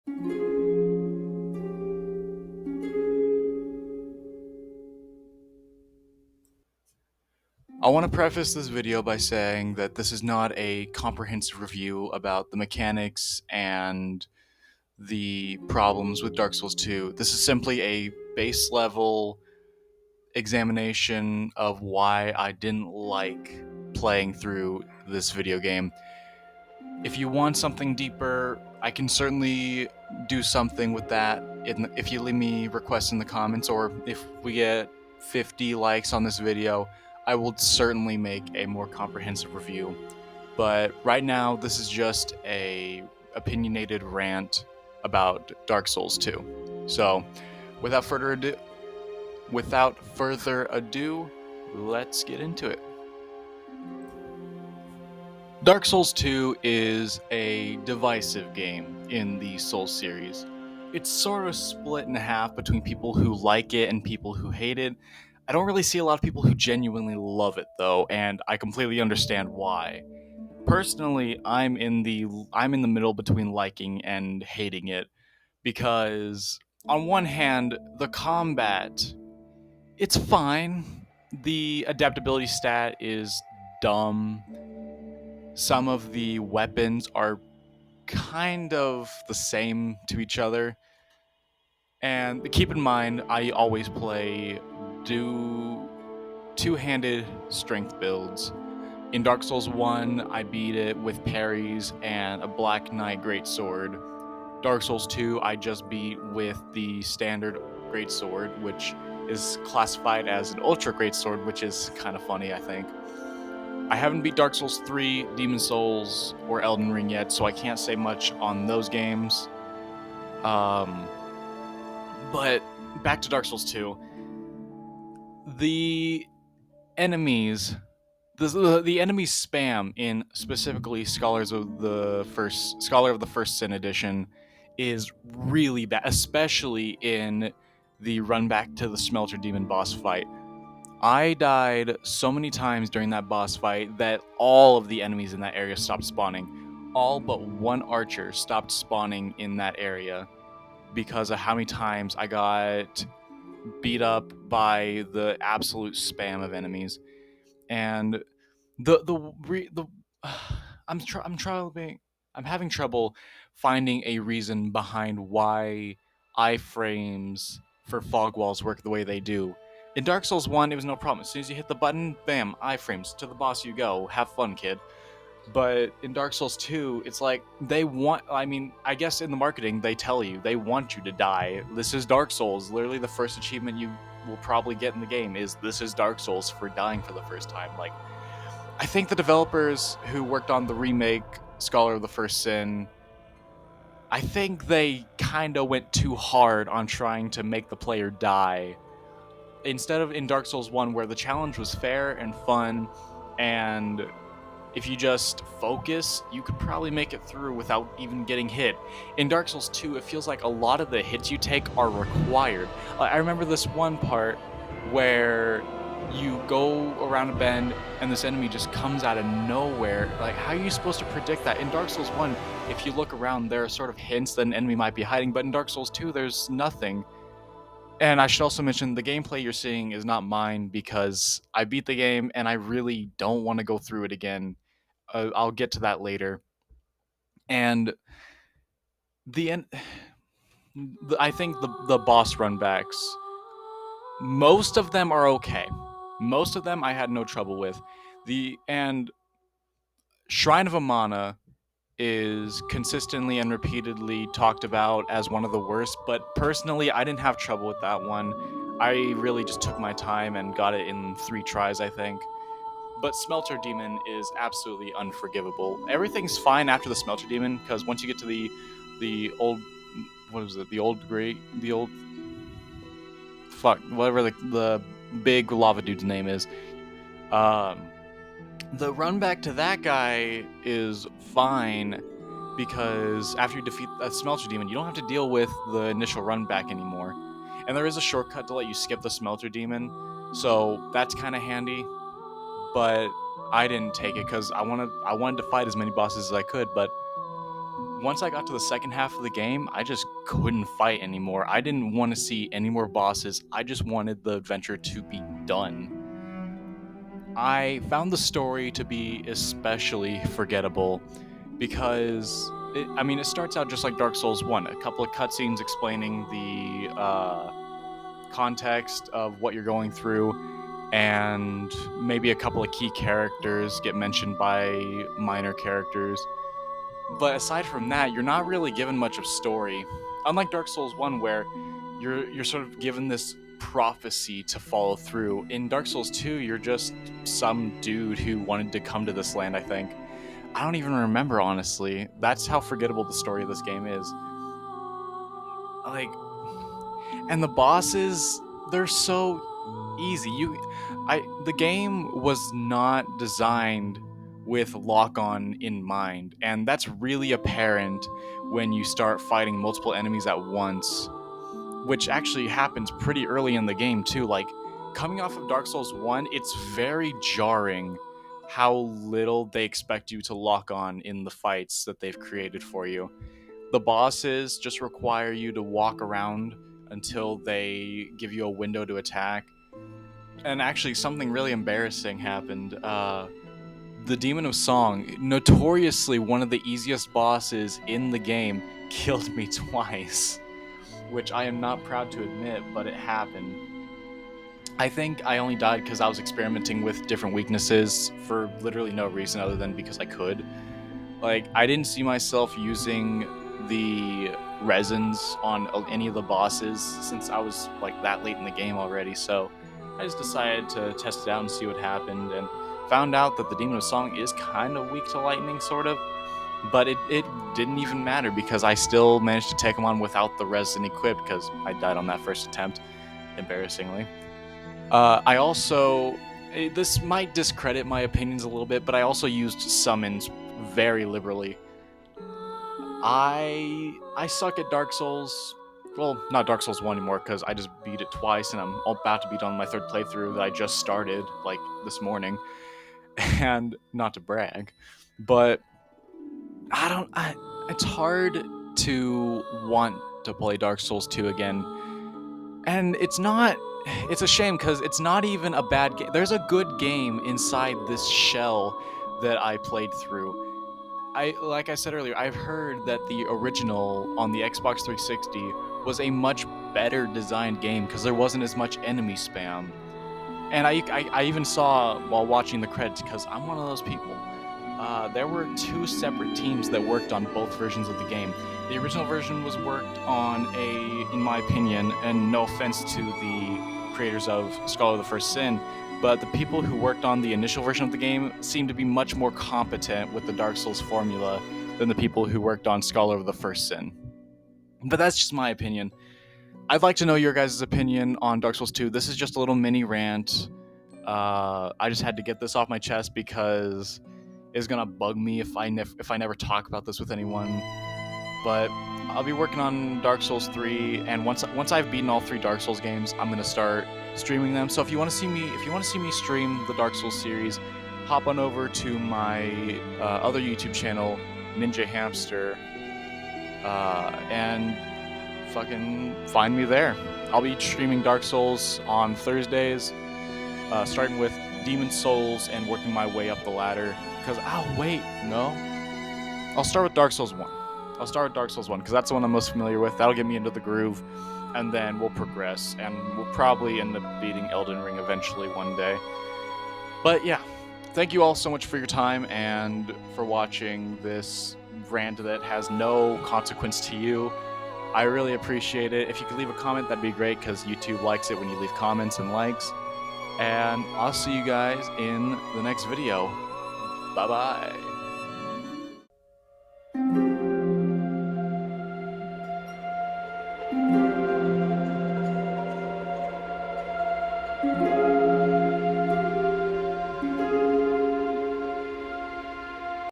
I want to preface this video by saying that this is not a comprehensive review about the mechanics and the problems with Dark Souls 2. This is simply a base level examination of why I didn't like playing through this video game. If you want something deeper, I can certainly do something with that if you leave me requests in the comments, or if we get 50 likes on this video, I will certainly make a more comprehensive review. But right now, this is just a opinionated rant about Dark Souls 2. So, without further ado, let's get into it. Dark Souls 2 is a divisive game in the Souls series. It's sort of split in half between people who like it and people who hate it. I don't really see a lot of people who genuinely love it though, and I completely understand why. Personally, I'm in the middle between liking and hating it because on one hand, the combat, it's fine. The adaptability stat is dumb. Some of the weapons are kind of the same to each other. And keep in mind, I always play two-handed strength builds. In Dark Souls 1, I beat it with parries and a Black Knight Greatsword. Dark Souls 2, I just beat with the standard Greatsword, which is classified as an Ultra Greatsword, which is kind of funny, I think. I haven't beat Dark Souls 3, Demon Souls, or Elden Ring yet, so I can't say much on those games. But back to Dark Souls 2. The enemies, the enemy spam in specifically Scholar of the First Sin edition is really bad, especially in the run back to the Smelter Demon boss fight. I died so many times during that boss fight that all of the enemies in that area stopped spawning. All but one archer stopped spawning in that area because of how many times I got beat up by the absolute spam of enemies. And the I'm having trouble finding a reason behind why iframes for fog walls work the way they do. In Dark Souls 1, it was no problem. As soon as you hit the button, bam, iframes. To the boss you go. Have fun, kid. But in Dark Souls 2, it's like I guess in the marketing, they tell you, they want you to die. This is Dark Souls. Literally, the first achievement you will probably get in the game is this is Dark Souls for dying for the first time. Like, I think the developers who worked on the remake Scholar of the First Sin, I think they kind of went too hard on trying to make the player die. Instead of in Dark Souls 1, where the challenge was fair and fun, and if you just focus, you could probably make it through without even getting hit. In Dark Souls 2, it feels like a lot of the hits you take are required. I remember this one part where you go around a bend and this enemy just comes out of nowhere. Like, how are you supposed to predict that? In Dark Souls 1, if you look around, there are sort of hints that an enemy might be hiding, but in Dark Souls 2, there's nothing. And I should also mention the gameplay you're seeing is not mine because I beat the game and I really don't want to go through it again. I'll get to that later. And the end, I think the boss runbacks, most of them are okay. Most of them I had no trouble with. And Shrine of Amana is consistently and repeatedly talked about as one of the worst, but personally I didn't have trouble with that one. I really just took my time and got it in 3 tries, I think. But Smelter Demon is absolutely unforgivable. Everything's fine after the Smelter Demon, because once you get to the old, what is it? The old whatever the big lava dude's name is. The run back to that guy is fine because after you defeat a Smelter Demon, you don't have to deal with the initial run back anymore. And there is a shortcut to let you skip the Smelter Demon, so that's kind of handy. But I didn't take it because I wanted to fight as many bosses as I could, but once I got to the second half of the game, I just couldn't fight anymore. I didn't want to see any more bosses. I just wanted the adventure to be done. I found the story to be especially forgettable because it starts out just like Dark Souls 1, a couple of cutscenes explaining the context of what you're going through, and maybe a couple of key characters get mentioned by minor characters. But aside from that, you're not really given much of story. Unlike Dark Souls 1, where you're sort of given this prophecy to follow through. In Dark Souls 2, you're just some dude who wanted to come to this land, I think. I don't even remember, honestly. That's how forgettable the story of this game is. Like, and the bosses, they're so easy. The game was not designed with lock-on in mind, and that's really apparent when you start fighting multiple enemies at once, which actually happens pretty early in the game too. Like, coming off of Dark Souls 1, it's very jarring how little they expect you to lock on in the fights that they've created for you. The bosses just require you to walk around until they give you a window to attack. And actually, something really embarrassing happened. The Demon of Song, notoriously one of the easiest bosses in the game, killed me twice, which I am not proud to admit, but it happened. I think I only died because I was experimenting with different weaknesses for literally no reason other than because I could. Like, I didn't see myself using the resins on any of the bosses since I was like that late in the game already, so I just decided to test it out and see what happened, and found out that the Demon of Song is kind of weak to lightning, sort of, but it didn't even matter because I still managed to take him on without the resin equipped because I died on that first attempt, embarrassingly. I also, this might discredit my opinions a little bit, but I also used summons very liberally. I suck at Dark Souls. Well, not Dark Souls 1 anymore because I just beat it twice and I'm about to be done my third playthrough that I just started, like, this morning. And not to brag, but it's hard to want to play Dark Souls 2 again. And it's a shame because it's not even a bad game. There's a good game inside this shell that I played through. Like I said earlier, I've heard that the original on the Xbox 360 was a much better designed game because there wasn't as much enemy spam. And I even saw while watching the credits, because I'm one of those people, there were two separate teams that worked on both versions of the game. The original version was worked on in my opinion, and no offense to the creators of Scholar of the First Sin, but the people who worked on the initial version of the game seemed to be much more competent with the Dark Souls formula than the people who worked on Scholar of the First Sin. But that's just my opinion. I'd like to know your guys' opinion on Dark Souls 2. This is just a little mini rant. I just had to get this off my chest because it's gonna bug me if I never talk about this with anyone. But I'll be working on Dark Souls 3, and once I've beaten all 3 Dark Souls games, I'm gonna start streaming them. So if you want to see me stream the Dark Souls series, hop on over to my other YouTube channel, Ninja Hamster, and fucking find me there. I'll be streaming Dark Souls on Thursdays, starting with Demon Souls and working my way up the ladder. Because, I'll start with Dark Souls 1. I'll start with Dark Souls 1 because that's the one I'm most familiar with. That'll get me into the groove, and then we'll progress, and we'll probably end up beating Elden Ring eventually one day. But yeah, thank you all so much for your time and for watching this rant that has no consequence to you. I really appreciate it. If you could leave a comment, that'd be great because YouTube likes it when you leave comments and likes. And I'll see you guys in the next video. Bye-bye.